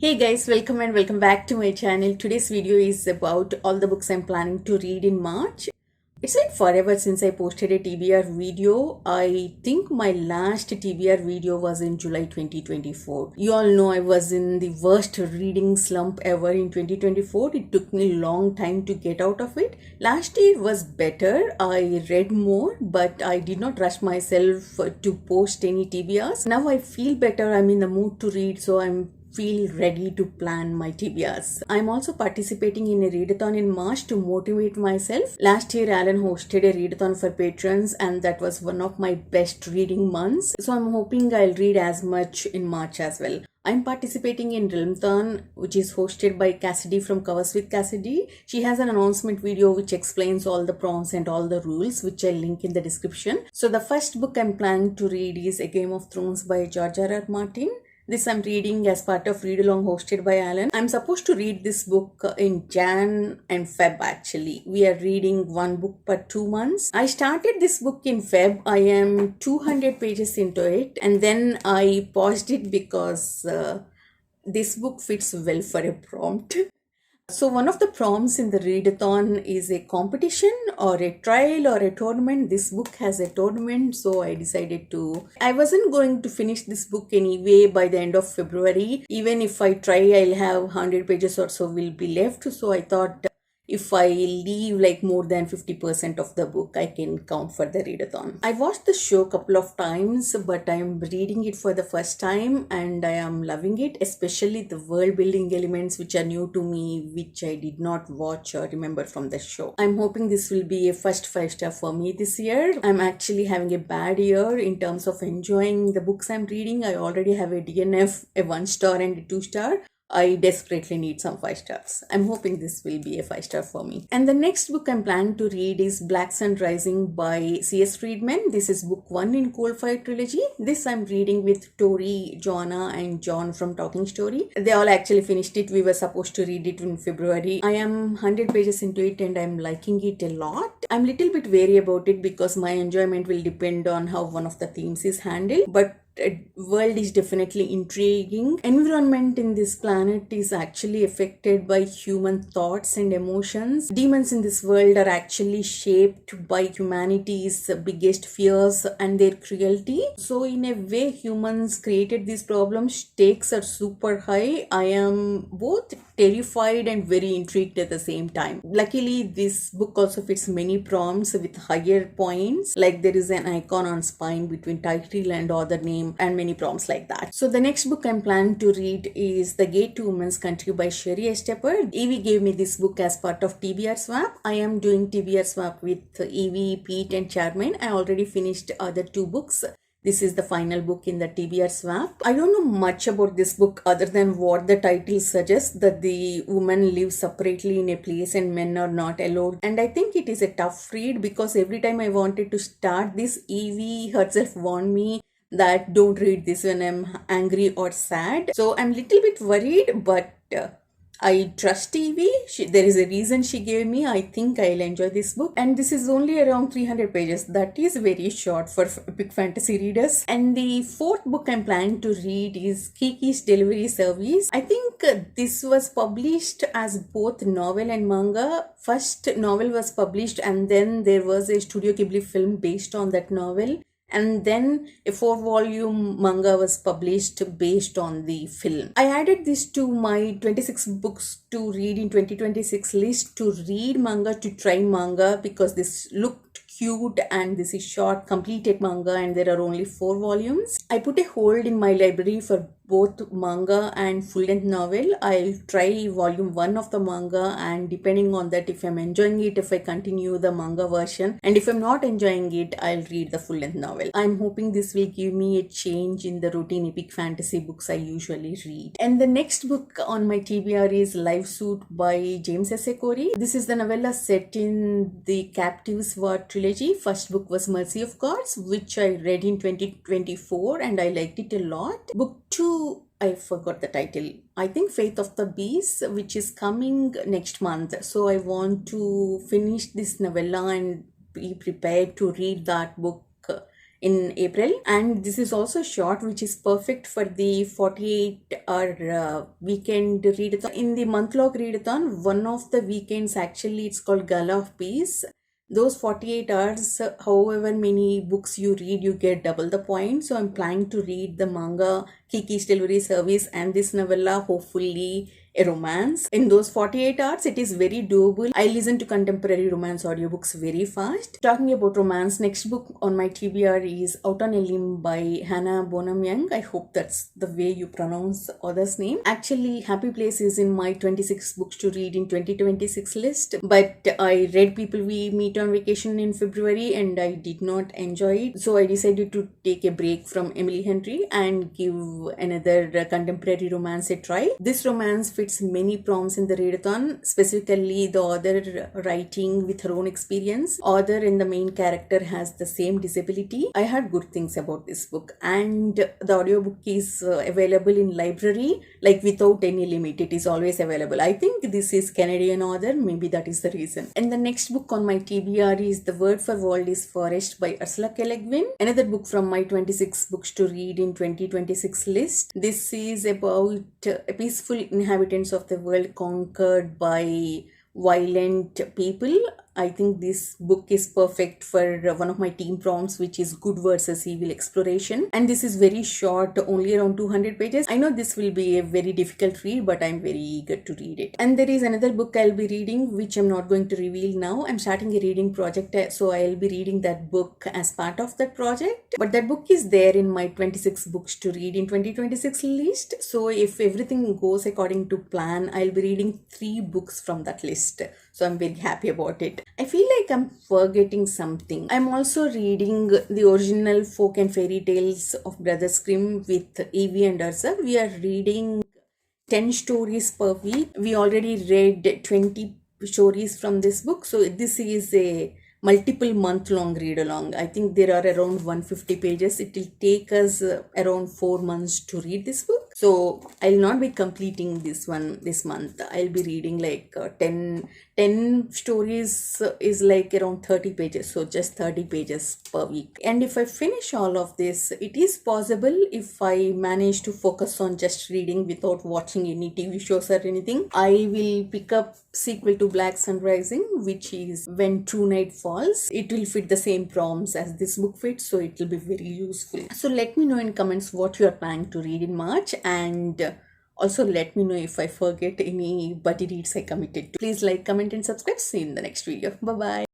Hey guys, welcome and welcome back to my channel. Today's video is about all the books I'm planning to read in March. It's been forever since I posted a TBR video. I think my last TBR video was in July 2024. You all know I was in the worst reading slump ever in 2024. It took me a long time to get out of it. Last year was better. I read more, but I did not rush myself to post any TBRs. Now I feel better. I'm in the mood to read, so I'm feel ready to plan my TBRs. I'm also participating in a readathon in March to motivate myself. Last year, Alan hosted a readathon for patrons, and that was one of my best reading months. So I'm hoping I'll read as much in March as well. I'm participating in Realmathon, which is hosted by Cassidy from Covers with Cassidy. She has an announcement video which explains all the prompts and all the rules, which I'll link in the description. So the first book I'm planning to read is A Game of Thrones by George R.R. Martin. This I'm reading as part of Read Along hosted by Alan. I'm supposed to read this book in Jan and Feb actually. We are reading one book per 2 months. I started this book in Feb. I am 200 pages into it and then I paused it because this book fits well for a prompt. So one of the prompts in the readathon is a competition or a trial or a tournament. This book has a tournament, so I decided I wasn't going to finish this book anyway by the end of February. Even if I try, I'll have 100 pages or so will be left. So I thought if I leave like more than 50% of the book, I can count for the readathon. I watched the show a couple of times, but I'm reading it for the first time and I am loving it, especially the world building elements which are new to me, which I did not watch or remember from the show. I'm hoping this will be a first 5-star for me this year. I'm actually having a bad year in terms of enjoying the books I'm reading. I already have a DNF, a 1-star and a 2-star. I desperately need some 5 stars. I'm hoping this will be a 5-star for me. And the next book I'm planning to read is Black Sun Rising by C.S. Friedman. This is book 1 in Coldfire trilogy. This I'm reading with Tori, Joanna and John from Talking Story. They all actually finished it. We were supposed to read it in February. I am 100 pages into it and I'm liking it a lot. I'm a little bit wary about it because my enjoyment will depend on how one of the themes is handled. But world is definitely intriguing. Environment in this planet is actually affected by human thoughts and emotions. Demons in this world are actually shaped by humanity's biggest fears and their cruelty. So in a way, humans created these problems. Stakes are super high. I am both terrified and very intrigued at the same time. Luckily, this book also fits many prompts with higher points, like there is an icon on spine between title and author name and many prompts like that. So the next book I'm planning to read is The Gate to Women's Country by Sherry Estepper. Evie gave me this book as part of TBR Swap. I am doing TBR Swap with Evie, Pete and Charmaine. I already finished other 2 books. This is the final book in the TBR Swap. I don't know much about this book other than what the title suggests, that the women live separately in a place and men are not allowed. And I think it is a tough read because every time I wanted to start this, Evie herself warned me that don't read this when I'm angry or sad. So I'm a little bit worried, but I trust Evie. There is a reason she gave me. I think I'll enjoy this book. And this is only around 300 pages. That is very short for epic fantasy readers. And the 4th book I'm planning to read is Kiki's Delivery Service. I think this was published as both novel and manga. First novel was published and then there was a Studio Ghibli film based on that novel. And then a 4-volume manga was published based on the film. I added this to my 26 books to read in 2026 list to read manga, to try manga, because this looked cute and this is short completed manga and there are only 4 volumes. I put a hold in my library for both manga and full-length novel. I'll try volume 1 of the manga and depending on that, if I'm enjoying it, if I continue the manga version, and if I'm not enjoying it, I'll read the full-length novel. I'm hoping this will give me a change in the routine epic fantasy books I usually read. And the next book on my TBR is Live Suit by James S. A. Corey. This is the novella set in the Captives War trilogy. First book was Mercy of Gods, which I read in 2024 and I liked it a lot. Book 2, I forgot the title. I think Faith of the Beast, which is coming next month. So I want to finish this novella and be prepared to read that book in April, and this is also short, which is perfect for the 48-hour weekend readathon. In the month-long readathon, one of the weekends actually it's called Gala of Peace. Those 48 hours, however many books you read, you get double the points. So I'm planning to read the manga Kiki's Delivery Service and this novella, hopefully a romance. In those 48 hours, it is very doable. I listen to contemporary romance audiobooks very fast. Talking about romance, next book on my TBR is Out on a Limb by Hannah Bonham Young. I hope that's the way you pronounce the author's name. Actually, Happy Place is in my 26 books to read in 2026 list, but I read People We Meet on Vacation in February and I did not enjoy it. So I decided to take a break from Emily Henry and give another contemporary romance a try. This romance fits many prompts in the readathon, specifically the author writing with her own experience. Author and the main character has the same disability. I heard good things about this book, and the audiobook is available in library like without any limit. It is always available. I think this is Canadian author, maybe that is the reason. And the next book on my TBR is The Word for World is Forest by Ursula K. Le Guin, another book from my 26 books to read in 2026 list. This is about peaceful inhabitants of the world conquered by violent people. I think this book is perfect for one of my team prompts, which is good versus evil exploration. And this is very short, only around 200 pages. I know this will be a very difficult read, but I'm very eager to read it. And there is another book I'll be reading, which I'm not going to reveal now. I'm starting a reading project, so I'll be reading that book as part of that project. But that book is there in my 26 books to read in 2026 list. So if everything goes according to plan, I'll be reading 3 books from that list. So I'm very happy about it. I feel like I'm forgetting something. I'm also reading the original folk and fairy tales of Brothers Grimm with Evie and Ursa. We are reading 10 stories per week. We already read 20 stories from this book. So this is a multiple month-long read-along. I think there are around 150 pages. It will take us around 4 months to read this book. So I'll not be completing this one this month. I'll be reading like 10 stories is like around 30 pages. So just 30 pages per week. And if I finish all of this, it is possible if I manage to focus on just reading without watching any TV shows or anything. I will pick up sequel to Black Sun Rising, which is When True Night Falls. It will fit the same prompts as this book fits, so it will be very useful. So let me know in comments what you are planning to read in March, and also let me know if I forget any buddy reads I committed to. Please like, comment and subscribe. See you in the next video. Bye bye.